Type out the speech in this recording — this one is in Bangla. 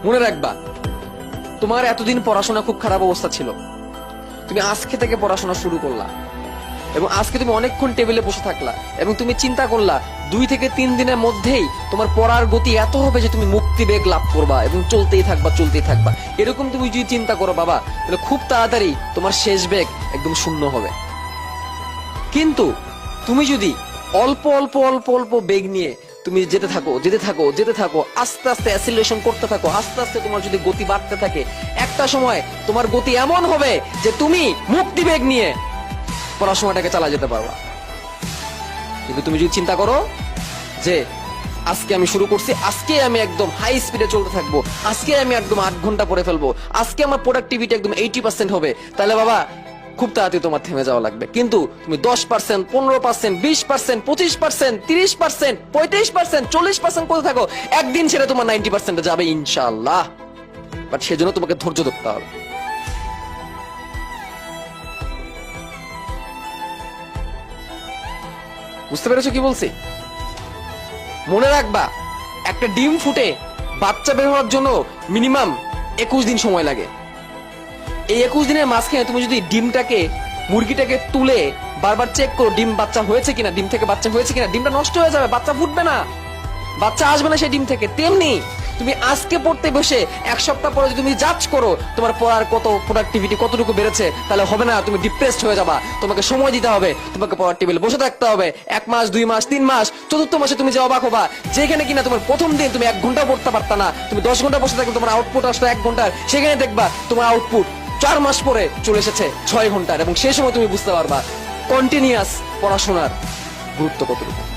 মনে রাখবা, তোমার এতদিন পড়াশোনা খুব খারাপ অবস্থা ছিল, তুমি আজকে থেকে পড়াশোনা শুরু করলা এবং আজকে তুমি অনেকক্ষণ টেবিলে বসে থাকলা এবং তুমি চিন্তা করলা 2 থেকে 3 দিনের মধ্যেই তোমার পড়ার গতি এত হবে যে তুমি মুক্তি বেগ লাভ করবা এবং চলতেই থাকবা। এরকম তুমি যদি চিন্তা করো বাবা, তাহলে খুব তাড়াতাড়ি তোমার শেষ বেগ একদম শূন্য হবে। কিন্তু তুমি যদি অল্প অল্প অল্প অল্প বেগ নিয়ে তুমি যেতে থাকো, আস্তে আস্তে অ্যাসিলারেশন করতে থাকো, আস্তে আস্তে তোমার যদি গতি বাড়তে থাকে, একটা সময় তোমার গতি এমন হবে যে তুমি মুক্তি বেগ নিয়ে পড়াশোনাটাকে চালা যেতে পারবা। কিন্তু তুমি যদি চিন্তা করো যে আজকে আমি শুরু করছি, আজকে আমি একদম হাই স্পিডে চলতে থাকবো, আজকে আমি একদম 8 ঘন্টা পড়ে ফেলবো, আজকে আমার প্রোডাক্টিভিটি একদম 80% হবে, তাহলে বাবা খুব তাড়াতাড়ি তোমার থেমে যাওয়া লাগবে। কিন্তু তুমি 10%, 15%, 20%, 25%, 30%, 35%, 40% করতে থাকো, একদিন ছেড়ে তোমার 90% যাবে ইনশাআল্লাহ। বাট সেজন্য তোমাকে ধৈর্য ধরতে হবে। বুঝতে পেরেছো কি বলছি? মনে রাখবা, একটা ডিম ফুটে বাচ্চা বের হওয়ার জন্য মিনিমাম 21 দিন সময় লাগে। এই 21 দিনের মাঝখানে তুমি যদি মুরগিটাকে তুলে বারবার চেক করো ডিম বাচ্চা হয়েছে কিনা, ডিম থেকে বাচ্চা হয়েছে কিনা, ডিমটা নষ্ট হয়ে যাবে, বাচ্চা ফুটবে না, বাচ্চা আসবে না সেই ডিম থেকে। তেমনি তুমি আজকে পড়তে বসে 1 সপ্তাহ পরে যদি তুমি জাজ করো তোমার পড়ার কত প্রোডাক্টিভিটি কতটুকু বেড়েছে, তাহলে হবে না, তুমি ডিপ্রেসড হয়ে যাবা। তোমাকে সময় দিতে হবে, তোমাকে পড়ার টেবিলে বসে থাকতে হবে 1 মাস, 2 মাস, 3 মাস, চতুর্থ মাসে তুমি যে অবাক হবা, যেখানে কিনা তোমার প্রথম দিন তুমি 1 ঘন্টা পড়তে পারতা না, তুমি 10 ঘন্টা বসে থাকলে তোমার আউটপুট আসতো 1 ঘন্টার, সেখানে দেখবা তোমার আউটপুট 4 মাস পরে চলে এসেছে 6 ঘন্টার। এবং সেই সময় তুমি বুঝতে পারবা কন্টিনিউয়াস পড়াশোনার গুরুত্ব কতটুকু।